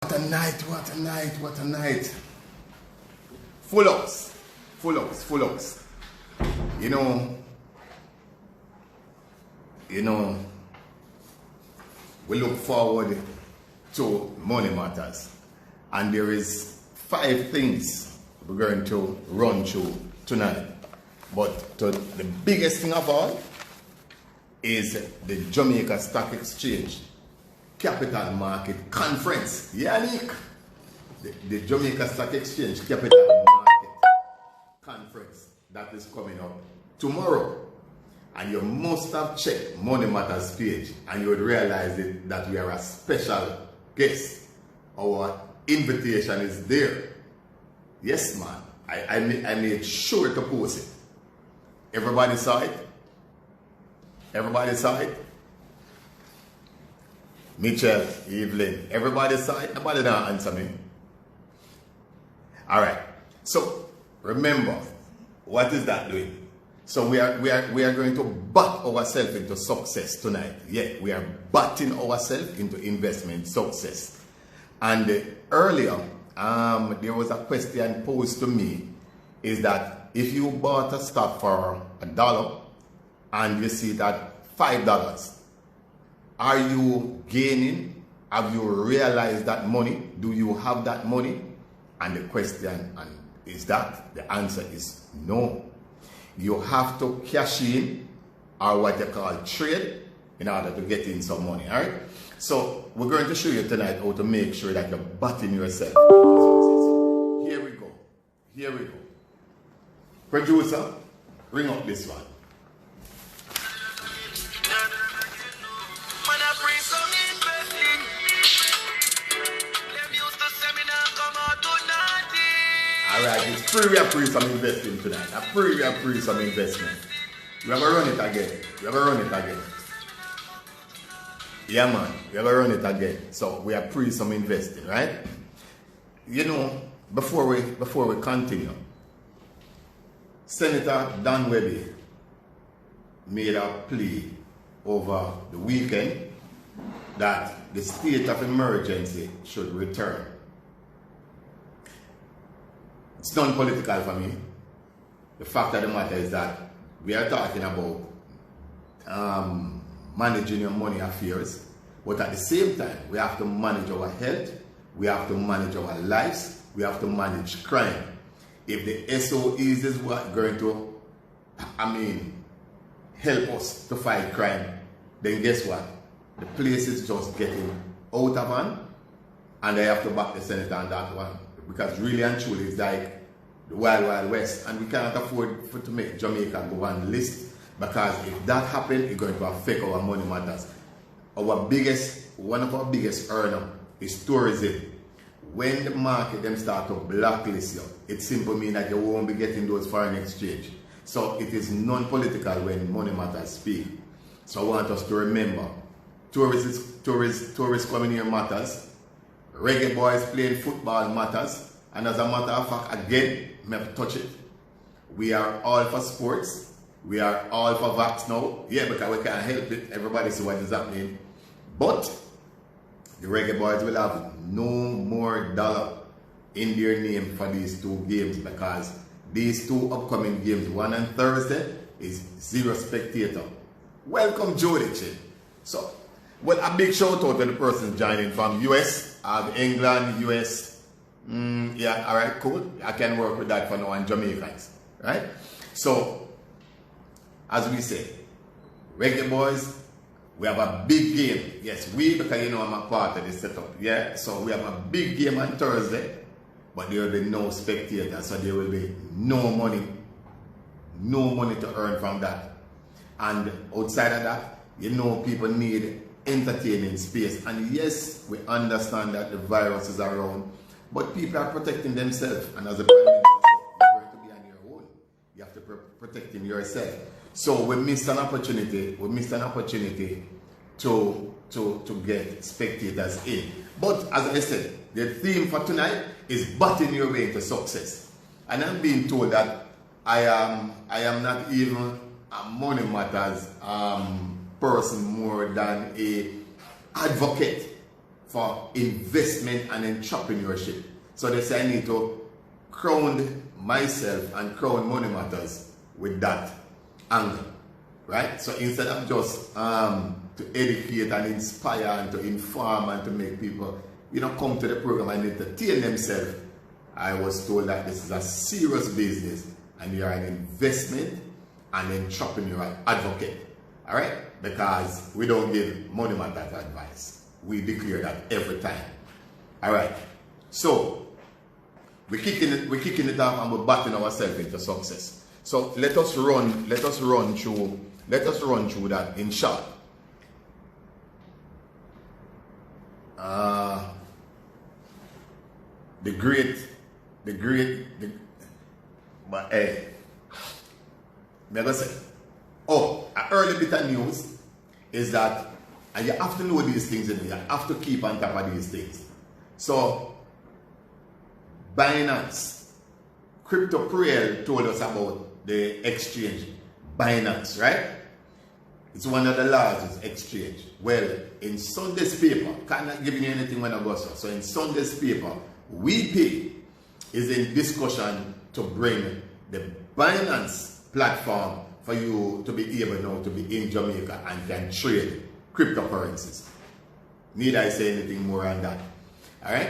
What a night, what a night, what a night. Full house, full house, full house. You know, we look forward to Money Matters. And there is 5 things we're going to run through tonight. But the biggest thing of all is the Jamaica Stock Exchange Capital Market Conference. Yannick, the Jamaica Stock Exchange Capital Market Conference that is coming up tomorrow. And you must have checked Money Matters page and you would realize that we are a special guest. Our invitation is there. Yes, man. I made sure to post it. Everybody saw it? Everybody saw it? Mitchell, Evelyn, everybody saw it? Nobody don't answer me. Alright. So remember, what is that doing? So we are going to back ourselves into success tonight. Yeah, we are backing ourselves into investment success. And earlier, there was a question posed to me, is that if you bought a stock for $1 and you see that $5, are you gaining? Have you realized that money? Do you have that money? And the question is that the answer is no. You have to cash in, or what you call trade, in order to get in some money. All right. So we're going to show you tonight how to make sure that you're backing yourself. Here we go. Here we go. Producer, ring up this one. Alright, it's free. We are free some investing tonight. We are free some investment. We have to run it again. We have to run it again. Yeah, man. We have to run it again. So we are free some investing, right? You know, before we continue, Senator Dan Webby made a plea over the weekend that the state of emergency should return. It's non-political for me. The fact of the matter is that we are talking about managing your money affairs, but at the same time, we have to manage our health, we have to manage our lives, we have to manage crime. If the SOEs is what going to, help us to fight crime, then guess what? The place is just getting out of hand, and I have to back the senator on that one. Because really and truly it's like the Wild Wild West, and we cannot afford to make Jamaica go on the list, because if that happens, it's going to affect our Money Matters. One of our biggest earners is tourism. When the market them start to blacklist you, it simply means that you won't be getting those foreign exchange. So it is non-political when Money Matters speak. So I want us to remember, tourists coming here matters. Reggae boys playing football matters, and as a matter of fact, again, I have to touch it. We are all for sports. We are all for vax now. Yeah, because we can't help it. Everybody see what is happening. But the Reggae boys will have no more dollar in their name for these 2 games, because these 2 upcoming games, one on Thursday, is 0 spectator. Welcome, Jody. So, well, a big shout out to the person joining from US. England, US, yeah, all right, cool. I can work with that for now, and Jamaicans, right? So, as we say, Reggae boys, we have a big game. Yes, because you know I'm a part of this setup, yeah? So we have a big game on Thursday, but there will be no spectators, so there will be no money to earn from that. And outside of that, you know people need entertaining space, and yes, we understand that the virus is around, but people are protecting themselves, and as a Prime Minister said, you're going to be on your own. You have to protecting yourself. So we missed an opportunity. To get spectators in. But as I said, the theme for tonight is batting your way into success. And I'm being told that I am not even a Money Matters person more than a advocate for investment and entrepreneurship. So they say I need to crown myself and crown Money Matters with that angle, right? So instead of just to educate and inspire and to inform and to make people, come to the program and entertain themselves, I was told that this is a serious business and you are an investment and entrepreneurial advocate, all right? Because we don't give Money Matters advice. We declare that every time, all right? So we're kicking it off and we're batting ourselves into success. So let us run through that in short. But hey, never say. Oh, an early bit of news is that, and you have to know these things, and you have to keep on top of these things. So, Binance, Jtraderpro told us about the exchange, Binance, right? It's one of the largest exchange. Well, in Sunday's paper, cannot give you anything when I go so in Sunday's paper, WePay is in discussion to bring the Binance platform for you to be able now to be in Jamaica and can trade cryptocurrencies. Need I say anything more on that? All right.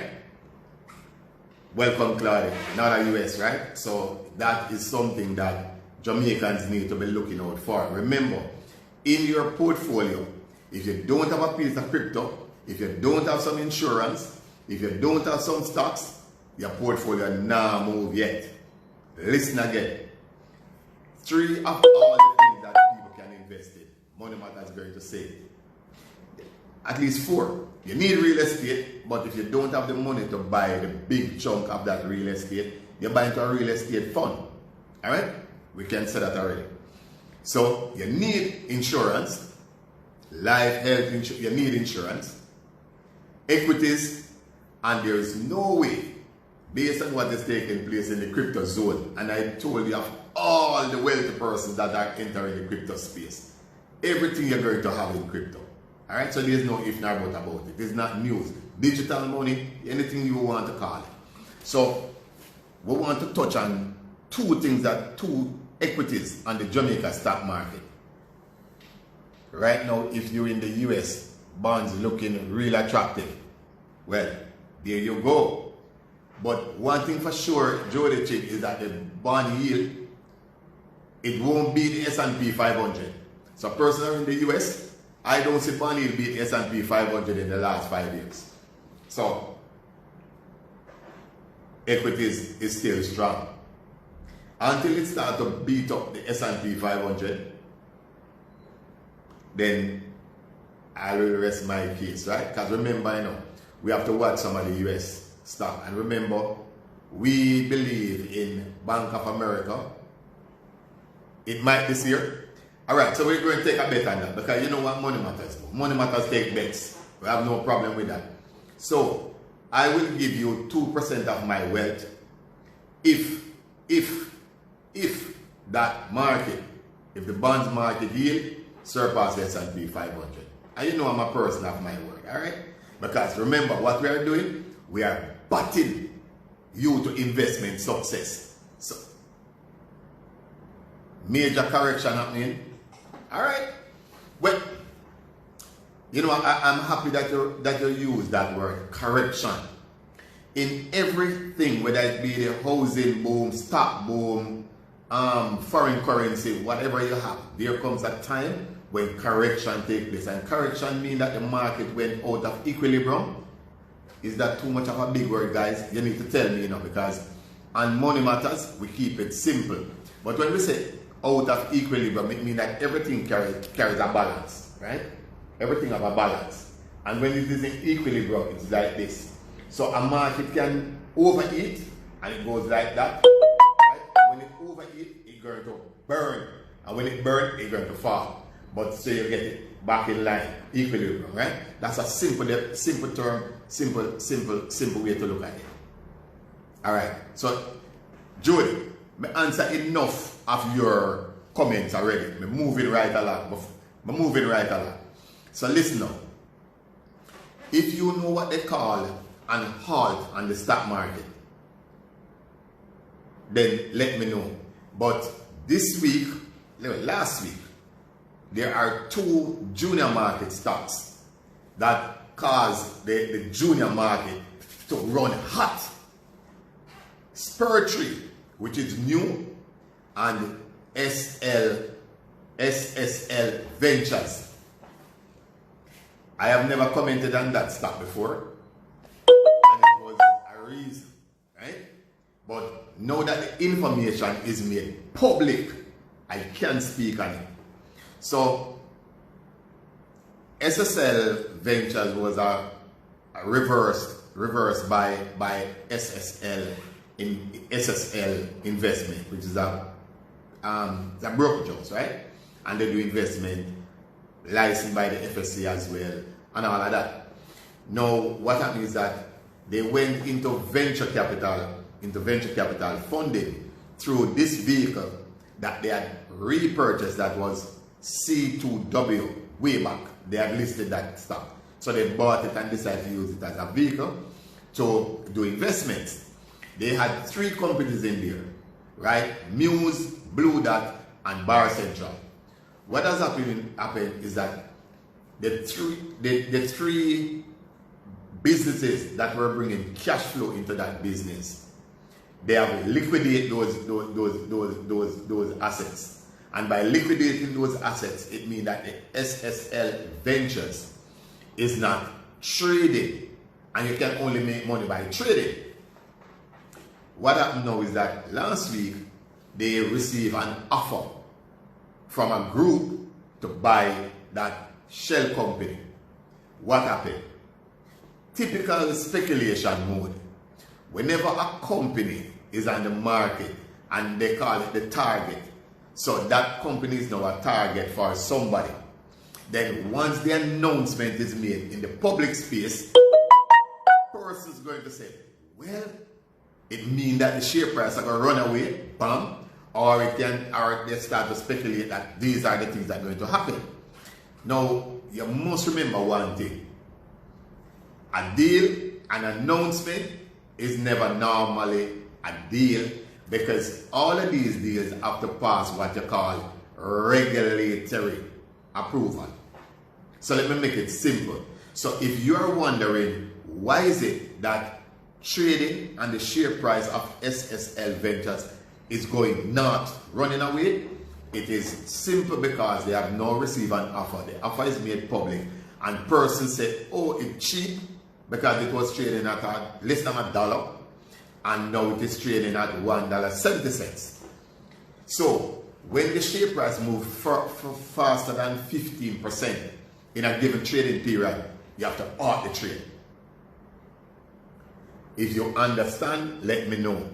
Welcome, Claudia. Not a US, right? So that is something that Jamaicans need to be looking out for. Remember, in your portfolio, if you don't have a piece of crypto, if you don't have some insurance, if you don't have some stocks, your portfolio now move yet. Listen again. 3 of all the things that people can invest in, Money Matters is going to say. At least 4. You need real estate, but if you don't have the money to buy the big chunk of that real estate, you buy into a real estate fund. All right? We can say that already. So you need insurance, life, health insurance, you need insurance, equities, and there is no way, based on what is taking place in the crypto zone, and I told you of all the wealthy persons that are entering the crypto space, everything you're going to have in crypto. All right, so there's no if nor but about it. It's not news. Digital money, anything you want to call it. So we want to touch on 2 things, that 2 equities on the Jamaica stock market. Right now, if you're in the US, bonds looking real attractive. Well, there you go. But one thing for sure, Jody Chick, is that the bond yield, it won't beat the S&P 500. So personally in the US, I don't see bond yield beat the S&P 500 in the last 5 years. So equities is still strong. Until it starts to beat up the S&P 500, then I will rest my case, right? Because remember, we have to watch some of the US stock. And remember, we believe in Bank of America. It might this year. All right, so we're going to take a bet on that, because you know what Money Matters do. Money Matters take bets. We have no problem with that. So I will give you 2% of my wealth if that market, if the bonds market yield surpass the S&P 500. And you know I'm a person of my word, all right? Because remember what we are doing, we are batting you to investment success. So, major correction happening, all right? Well, you know, I'm happy that you use that word, correction. In everything, whether it be the housing boom, stock boom, foreign currency, whatever you have, there comes a time when correction takes place. And correction means that the market went out of equilibrium. Is that too much of a big word, guys? You need to tell me, because on Money Matters, we keep it simple. But when we say out of equilibrium, it means that everything carries a balance, right? Everything have a balance. And when it is in equilibrium, it's like this. So a market can overeat, and it goes like that. When it overeat, it's going to burn. And when it burns, it's going to fall. But so you get it back in line, equilibrium, right? That's a simple term, simple way to look at it. All right. So, Jody, me answer enough of your comments already. Me moving right along. So listen now. If you know what they call an halt on the stock market, then let me know. But this week, last week, there are 2 junior market stocks that caused the junior market to run hot. SSLV, which is new, and SSL Ventures. I have never commented on that stock before, and it was a reason, right? But now that the information is made public, I can speak on it. So SSL Ventures was a reversed by SSL Investment, which is a brokerage house, right? And they do investment licensed by the FSC as well, and all of that. Now, what happened is that they went into venture capital funding through this vehicle that they had repurchased, that was C2W way back. They had listed that stock. So they bought it and decided to use it as a vehicle to do investments. They had 3 companies in there, right? Muse, Blue Dot, and Bar Central. What has happened is that the three businesses that were bringing cash flow into that business, they have liquidated those assets. And by liquidating those assets, it means that the SSL Ventures is not trading, and you can only make money by trading. What happened now is that last week they received an offer from a group to buy that shell company. What happened? Typical speculation mode. Whenever a company is on the market and they call it the target, so that company is now a target for somebody, then once the announcement is made in the public space, the person is going to say, well, it means that the share price are going to run away, bam, or they start to speculate that these are the things that are going to happen. Now, you must remember one thing. A deal, an announcement, is never normally a deal, because all of these deals have to pass what you call regulatory approval. So let me make it simple. So if you're wondering why is it that trading and the share price of SSL Ventures is going not running away, it is simple because they have not received an offer. The offer is made public and person said, oh, it's cheap because it was trading at less than $1, and now it is trading at $1.70. So when the share price moves faster than 15% in a given trading period, you have to halt the trade. If you understand, let me know.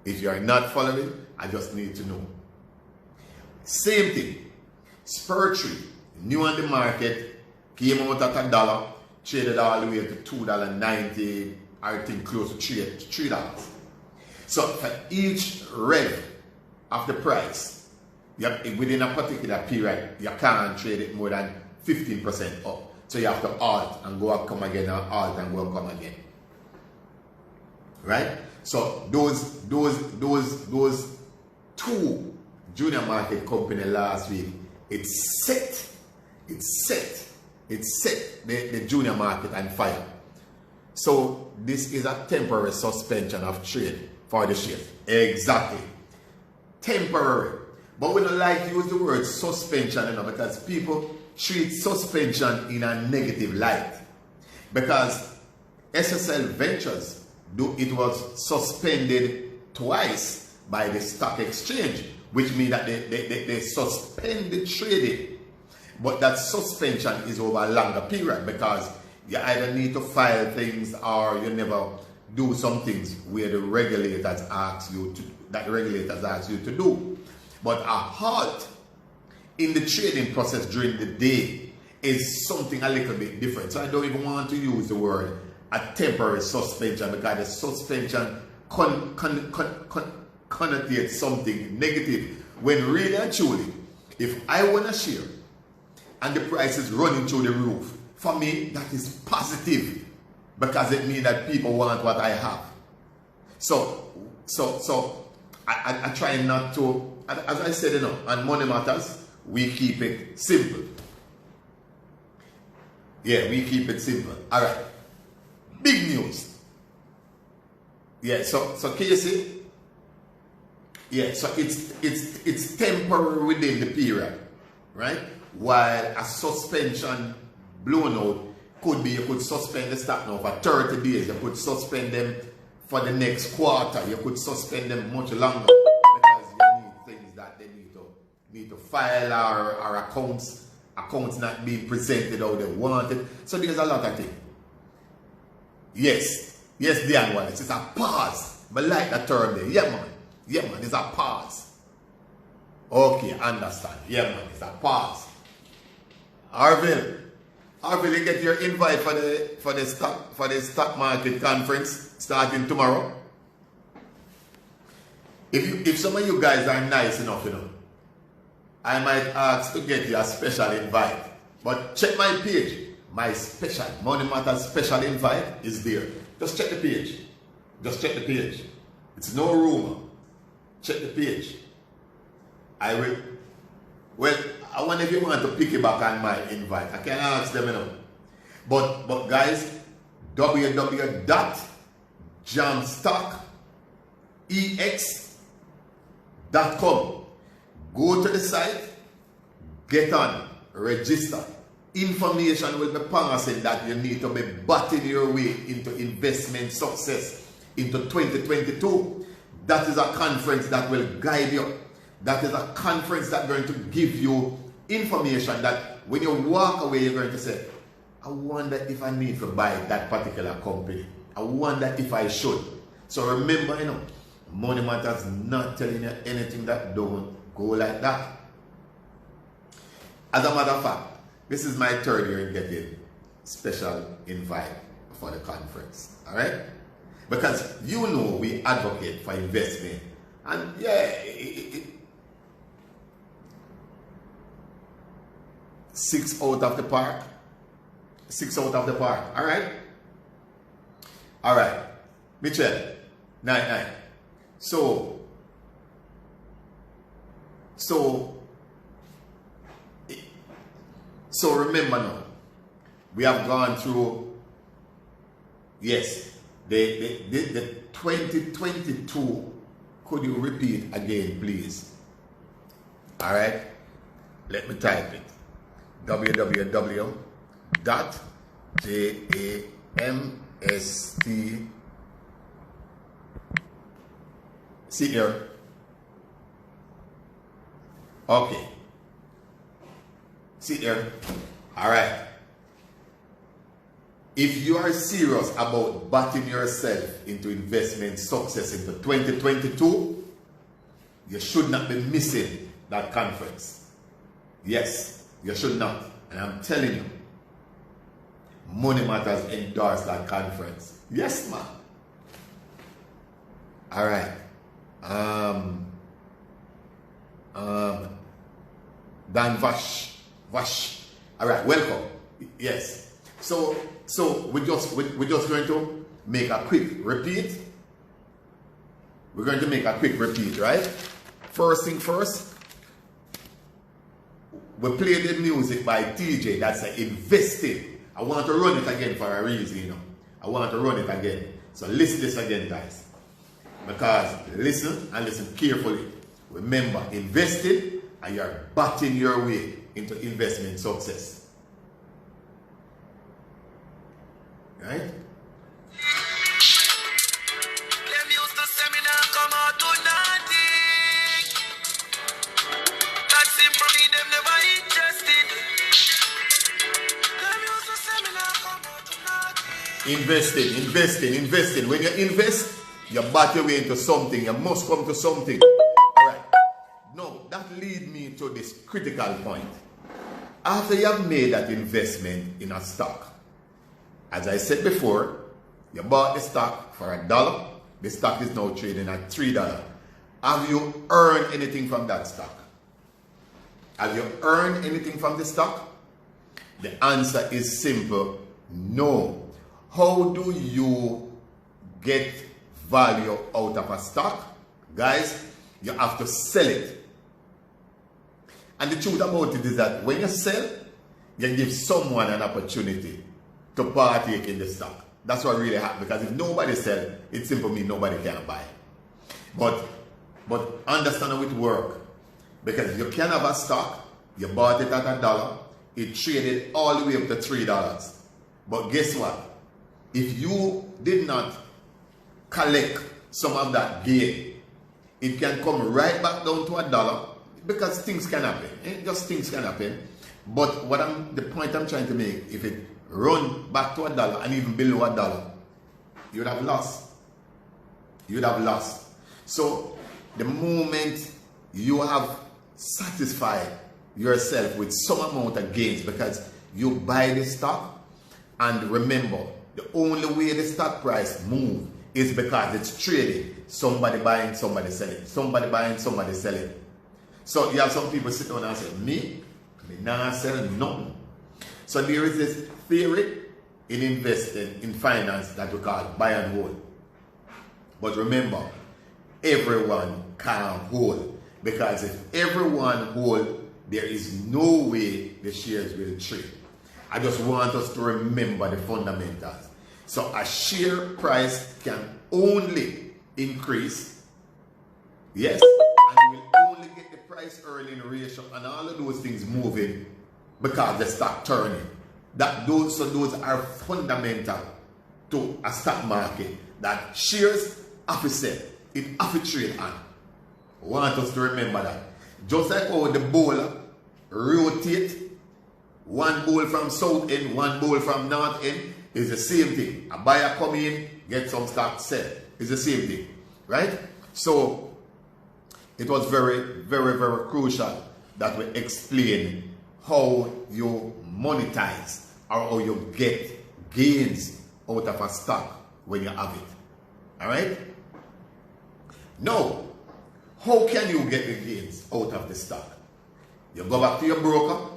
If you are not following, I just need to know. Same thing. SSLV, new on the market, came out at $1, traded all the way to $2.90, I think close to $3. So for each rev of the price, within a particular period, you can't trade it more than 15% up. So you have to halt and go and come again, and halt and go and come again. Right? So those 2 junior market company last week, it set the junior market on fire. So this is a temporary suspension of trade for the share. Exactly. Temporary. But we don't like to use the word suspension, because people treat suspension in a negative light. Because SSL Ventures, it was suspended twice by the stock exchange, which means that they suspended trading. But that suspension is over a longer period, because you either need to file things or you never do some things where the regulators ask you to do. But a halt in the trading process during the day is something a little bit different. So I don't even want to use the word a temporary suspension, because the suspension connotates something negative, when really and truly, if I want a share and the price is running through the roof for me, that is positive because it means that people want what I have. So I try not to, as I said, you know, on Money Matters, we keep it simple. Yeah, we keep it simple. All right. Big news. Yeah, so can you see? Yeah, so it's temporary within the period, right? While a suspension blown out could be, you could suspend the stock now for 30 days. You could suspend them for the next quarter. You could suspend them much longer because you need things that they need to file or accounts not being presented how they want it. So there's a lot of things. Yes, Dan Wallace, it's a pause. But like the term there. Yeah, man, it's a pause. Okay, understand. Yeah, man, it's a pause. Arville, you get your invite for the stock market conference starting tomorrow. If some of you guys are nice enough, you know, I might ask to get you a special invite. But check my page. My special Money Matters special invite is there. Just check the page. Just check the page. It's no rumor. Check the page. I will. Well, I wonder if you want to piggyback on my invite. I can ask them, you know. But guys, www.jamstockex.com. Go to the site, get on, register. Information will be passing that you need to be batting your way into investment success into 2022. That is a conference that will guide you. That is a conference that's going to give you information that when you walk away, you're going to say, I wonder if I need to buy that particular company. I wonder if I should. So remember, you know, Money Matters not telling you anything that don't go like that. As a matter of fact, this is my third year in getting special invite for the conference. All right? Because you know we advocate for investment. And yeah, 6 out of the park. 6 out of the park. All right? All right. Mitchell, night. So remember now, we have gone through, yes, the 2022. Could you repeat again, please? All right, let me type it. www.jamst. See here. Okay. See there. All right. If you are serious about backing yourself into investment success into 2022, you should not be missing that conference. Yes, you should not. And I'm telling you, Money Matters endorsed that conference. Yes, man. All right. Dan Vash. All right, welcome. Yes. So we're just going to make a quick repeat. We're going to make a quick repeat, right? First thing first, we play the music by TJ. That's investing. I want to run it again for a reason, you know. I want to run it again. So listen this again, guys. Because listen and listen carefully. Remember, investing and you're batting your way into investment success. Right? Them used to seminar come out to nothing. That simple me, them never interested. Them used to seminar come out to nothing. Investing. When you invest, you bat your way into something. You must come to something. Alright. Now, that leads me to this critical point. After you have made that investment in a stock, as I said before, you bought the stock for $1. The stock is now trading at $3. Have you earned anything from that stock? Have you earned anything from the stock? The answer is simple, no. How do you get value out of a stock? Guys, you have to sell it. And the truth about it is that when you sell, you give someone an opportunity to partake in the stock. That's what really happens, because if nobody sells, it simply means nobody can buy. But understand how it works. Because you can have a stock, you bought it at $1, it traded all the way up to $3. But guess what? If you did not collect some of that gain, it can come right back down to $1, because things can happen. Just things can happen. But the point I'm trying to make, if it run back to $1 and even below $1, you would have lost. You would have lost. So the moment you have satisfied yourself with some amount of gains because you buy the stock, and remember, the only way the stock price moves is because it's trading. Somebody buying, somebody selling. Somebody buying, somebody selling. So you have some people sit down and say, me not sell nothing. So there is this theory in investing, in finance, that we call buy and hold. But remember, everyone can hold. Because if everyone holds, there is no way the shares will trade. I just want us to remember the fundamentals. So a share price can only increase, yes, and you will only get the price earning ratio and all of those things moving because the stock turning. Those are fundamental to a stock market, that shares have to sell, it have to trade on. I want us to remember that. Just like how the bowl rotate, one bowl from south end, one bowl from north end, is the same thing. A buyer come in, get some stock, sell. It's the same thing, right? So it was very, very, very crucial that we explain how you monetize or how you get gains out of a stock when you have it. All right? Now, how can you get the gains out of the stock? You go back to your broker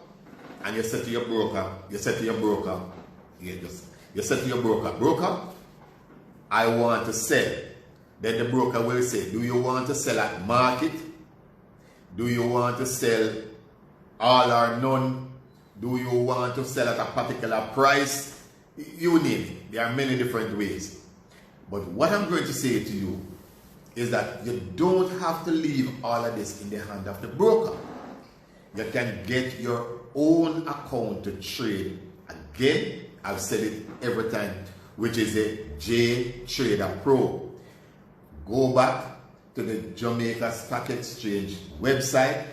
and you say to your broker, broker, I want to sell. Then the broker will say, do you want to sell at market? Do you want to sell all or none? Do you want to sell at a particular price? You name it. There are many different ways. But what I'm going to say to you is that you don't have to leave all of this in the hand of the broker. You can get your own account to trade. Again, I've said it every time, which is a Jtraderpro. Go back to the Jamaica Stock Exchange website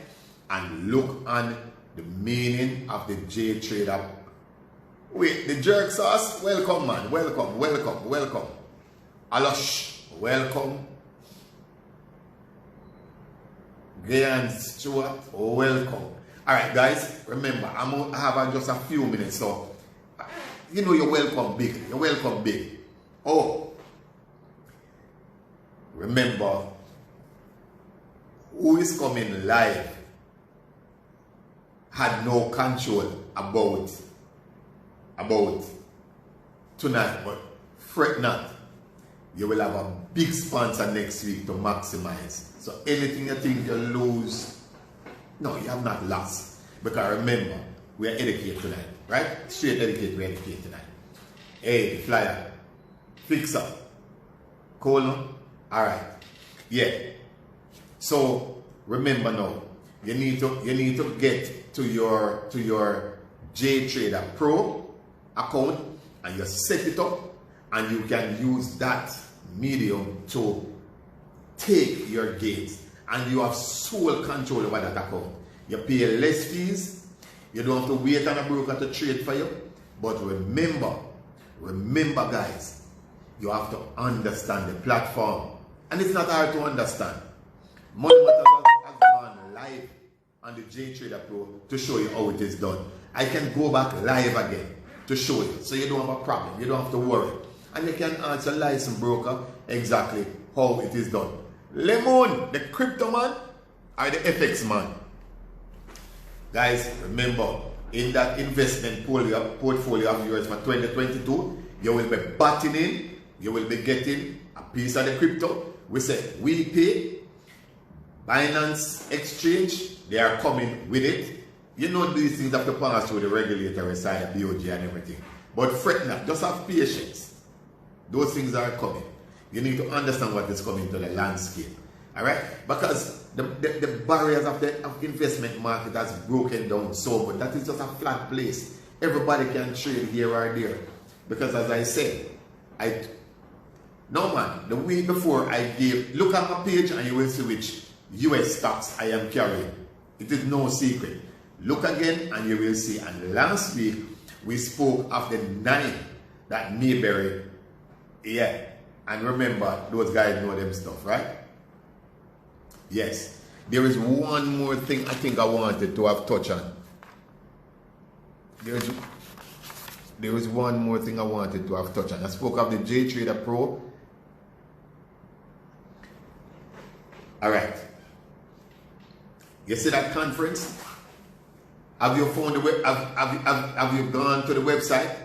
and look on the meaning of the Jtrader. Wait, the jerk sauce? Welcome, man. Welcome. Alosh, welcome. Glenn Stewart, welcome. Alright, guys, remember, I have just a few minutes, so you know you're welcome big. You're welcome big. Oh, remember, who is coming live had no control about tonight, but fret not. You will have a big sponsor next week to maximize. So anything you think you lose, no, you have not lost. Because remember, we are educated tonight, right? Straight educated, we are educated tonight. Hey, the flyer, fix up, colon, all right, yeah. So remember now, you need to get to your Jtraderpro account and you set it up, and you can use that medium to take your gains, and you have sole control over that account. You pay less fees, you don't have to wait on a broker to trade for you. But remember guys, you have to understand the platform, and it's not hard to understand. MoneyMatters has gone live on the Jtraderpro to show you how it is done. I can go back live again to show you, so you don't have a problem, you don't have to worry, and you can ask a licensed broker exactly how it is done. Lemon, the crypto man, or the FX man. Guys, remember, in that investment portfolio of yours for 2022, you will be butting in, you will be getting a piece of the crypto. We say we pay. Binance Exchange, they are coming with it. You know these things have to pass through the regulatory side of BOG and everything. But fret not, just have patience. Those things are coming. You need to understand what is coming to the landscape. Alright? Because the barriers of the investment market has broken down so much. That is just a flat place. Everybody can trade here or there. Because as I said, no man, the week before I gave, look at my page and you will see which US stocks I am carrying. It is no secret. Look again and you will see. And last week we spoke of the 9 that Mayberry, yeah. And remember, those guys know them stuff, right? Yes. There is one more thing I think I wanted to have touched on. There is one more thing I wanted to have touched on. I spoke of the Jtraderpro. All right. You see that conference? Have you found the web? Have you gone to the website?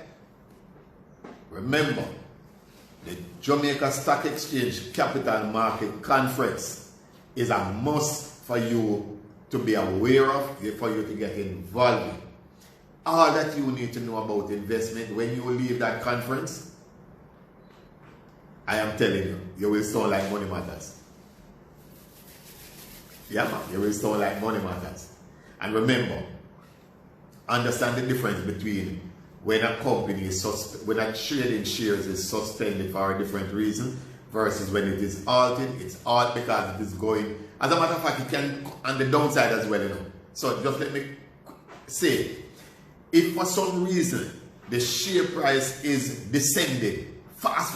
Remember, the Jamaica Stock Exchange Capital Market Conference is a must for you to be aware of, for you to get involved in. All that you need to know about investment when you leave that conference, I am telling you, you will sound like Money Matters. Yeah, man, you will sound like Money Matters. And remember, understand the difference between when a company is when a trading shares is suspended for a different reason versus when it is halted. It's halt because it is going. As a matter of fact, it can on the downside as well, you know. So just let me say, if for some reason the share price is descending fast,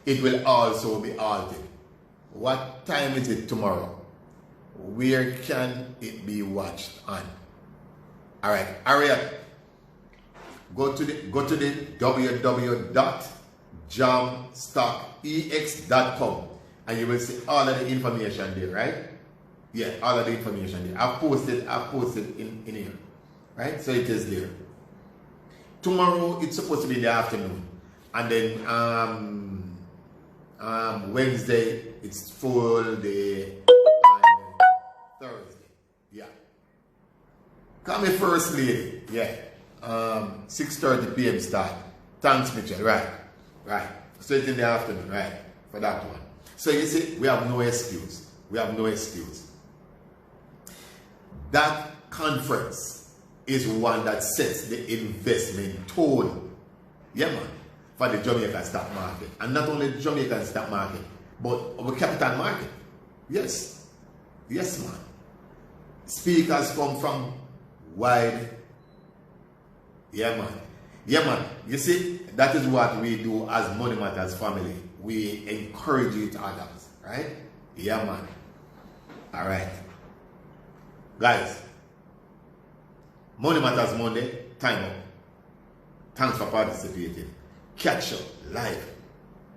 it will also be halted. What time is it tomorrow? Where can it be watched on? All right, hurry up. Go to the www.jamstockex.com and you will see all of the information there, right? Yeah, all of the information there. I've posted in here, right? So it is there. Tomorrow it's supposed to be in the afternoon, and then Wednesday it's full day. Thursday, yeah. Call me First Lady, yeah. 6:30 p.m. start. Thanks, Mitchell, right. So it's in the afternoon, right, for that one. So you see, we have no excuse. That conference is one that sets the investment tone, yeah, man, for the Jamaican stock market. And not only the Jamaican stock market, but our capital market. Yes, man. Speakers come from wide. Yeah, man. You see, that is what we do as Money Matters family. We encourage each other, right? Yeah, man. All right. Guys, Money Matters Monday, time up. Thanks for participating. Catch up live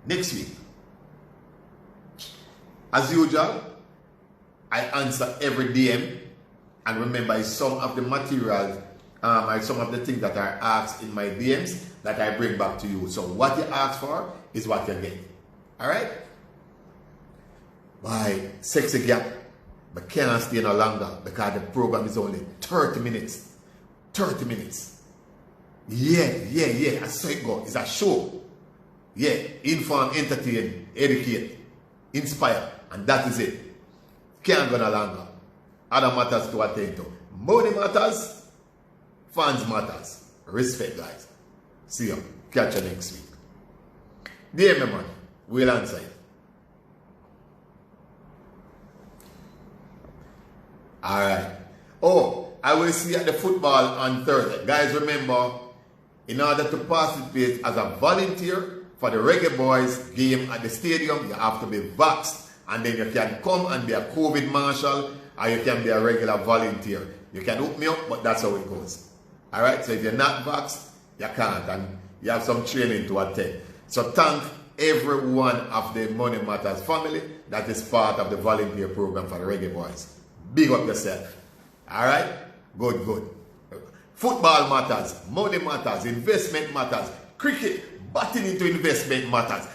next week. As usual, I answer every DM. And remember, some of the materials, some of the things that are asked in my DMs that I bring back to you. So what you ask for is what you get. All right? Bye. Sexy gap. But can't stay no longer because the program is only 30 minutes. 30 minutes. Yeah. I saw it go. It's a show. Yeah. Inform, entertain, educate, inspire. And that is it. Can't go no longer. Other matters to attend to. Money matters. Funds matters. Respect, guys. See you. Catch you next week. Dear me, man. We'll answer it. Alright. Oh, I will see you at the football on Thursday. Guys, remember, in order to participate as a volunteer for the Reggae Boys game at the stadium, you have to be vaxxed. And then you can come and be a COVID marshal, or you can be a regular volunteer. You can hook me up, but that's how it goes. Alright, so if you're not vaxxed, you can't, and you have some training to attend. So thank every one of the Money Matters family that is part of the volunteer program for the Reggae Boys. Big up yourself. Alright? Good. Football matters, money matters, investment matters, cricket, batting into investment matters.